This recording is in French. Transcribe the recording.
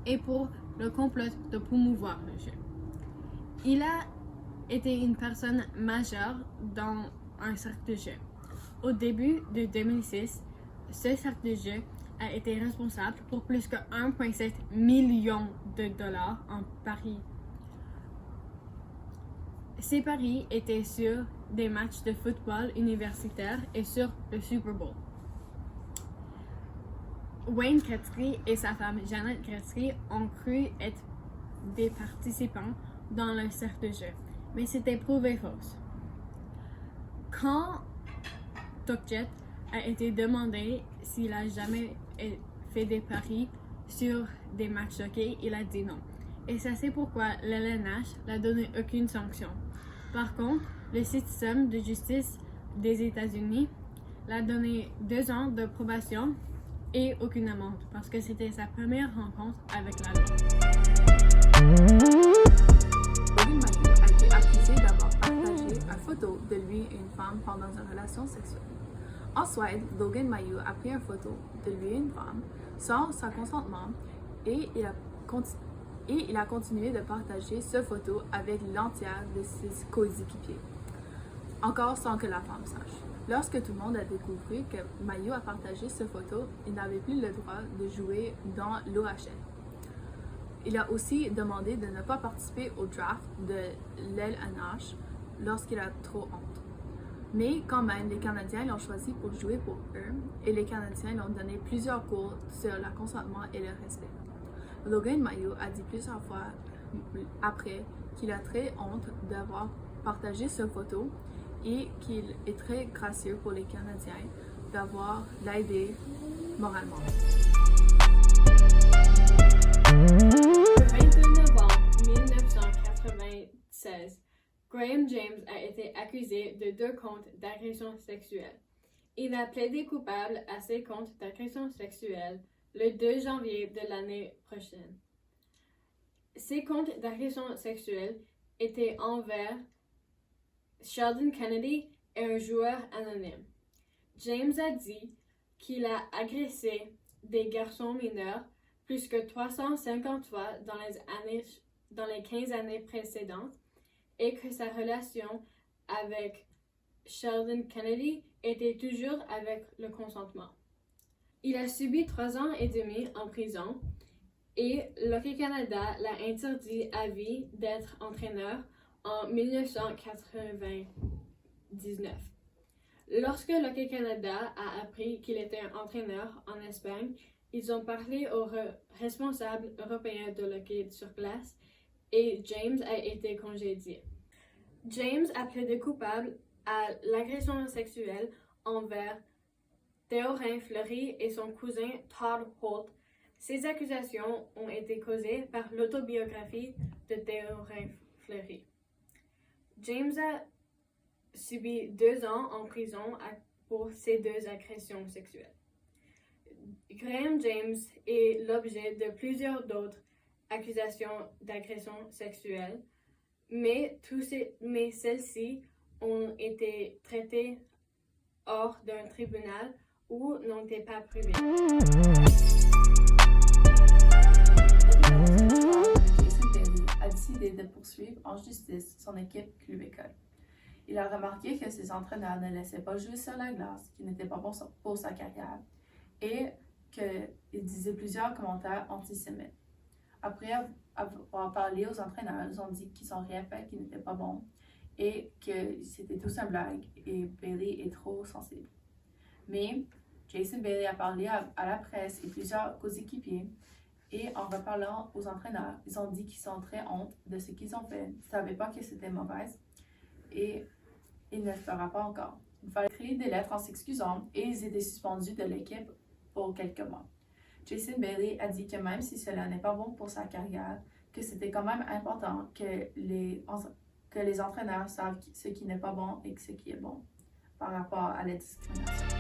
et pour le complot de promouvoir le jeu. Il a été une personne majeure dans un cercle de jeu. Au début de 2006, ce cercle de jeu a été responsable pour plus que 1,7 million de dollars en paris. Ces paris étaient sur des matchs de football universitaire et sur le Super Bowl. Wayne Gretzky et sa femme Janet Gretzky ont cru être des participants dans le cercle de jeu, mais c'était prouvé faux. Quand Tokjet a été demandé s'il a jamais fait des paris sur des matchs de hockey, il a dit non. Et ça c'est pourquoi l'LNH n'a donné aucune sanction. Par contre, le système de justice des États-Unis l'a donné 2 ans de probation et aucune amende parce que c'était sa première rencontre avec la loi. Logan Mayou a été accusé d'avoir partagé une photo de lui et une femme pendant une relation sexuelle. En Suède, Logan Mayou a pris une photo de lui et une femme sans son consentement et il a continué de partager cette photo avec l'entière de ses coéquipiers, encore sans que la femme sache. Lorsque tout le monde a découvert que Mayou a partagé cette photo, il n'avait plus le droit de jouer dans l'OHL. Il a aussi demandé de ne pas participer au draft de l'LNH lorsqu'il a trop honte. Mais quand même, les Canadiens l'ont choisi pour jouer pour eux et les Canadiens lui ont donné plusieurs cours sur le consentement et le respect. Logan Mayou a dit plusieurs fois après qu'il a très honte d'avoir partagé cette photo et qu'il est très gracieux pour les Canadiens d'avoir l'aidé moralement. Le 22 novembre 1996, Graham James a été accusé de 2 comptes d'agression sexuelle. Il a plaidé coupable à ses comptes d'agression sexuelle le 2 janvier de l'année prochaine. Ces comptes d'agression sexuelle étaient envers Sheldon Kennedy et un joueur anonyme. James a dit qu'il a agressé des garçons mineurs plus que 350 fois dans les 15 années précédentes et que sa relation avec Sheldon Kennedy était toujours avec le consentement. Il a subi 3 ans et demi en prison et l'Hockey Canada l'a interdit à vie d'être entraîneur en 1999. Lorsque l'Hockey Canada a appris qu'il était un entraîneur en Espagne, ils ont parlé aux responsables européens de l'hockey sur glace et James a été congédié. James a plaidé coupable à l'agression sexuelle envers Théorin Fleury et son cousin Todd Holt. Ces accusations ont été causées par l'autobiographie de Théorin Fleury. James a subi 2 ans en prison pour ces 2 agressions sexuelles. Graham James est l'objet de plusieurs d'autres accusations d'agression sexuelle, mais celles-ci ont été traitées hors d'un tribunal ou n'ont été pas prouvées. Jason Bailey a décidé de poursuivre en justice son équipe Club École. Il a remarqué que ses entraîneurs ne laissaient pas jouer sur la glace, qui n'était pas bon pour sa carrière, et qu'il disait plusieurs commentaires antisémites. Après avoir parlé aux entraîneurs, ils ont dit qu'ils n'ont rien fait, qu'ils n'étaient pas bons, et que c'était tous une blague, et Bailey est trop sensible. Mais Jason Bailey a parlé à la presse et plusieurs coéquipiers, et en reparlant aux entraîneurs, ils ont dit qu'ils sont très honte de ce qu'ils ont fait, ils ne savaient pas que c'était mauvais, et il ne le fera pas encore. Il fallait écrire des lettres en s'excusant, et ils étaient suspendus de l'équipe pour quelques mois. Jason Bailey a dit que même si cela n'est pas bon pour sa carrière, que c'était quand même important que les entraîneurs savent ce qui n'est pas bon et ce qui est bon par rapport à la discrimination.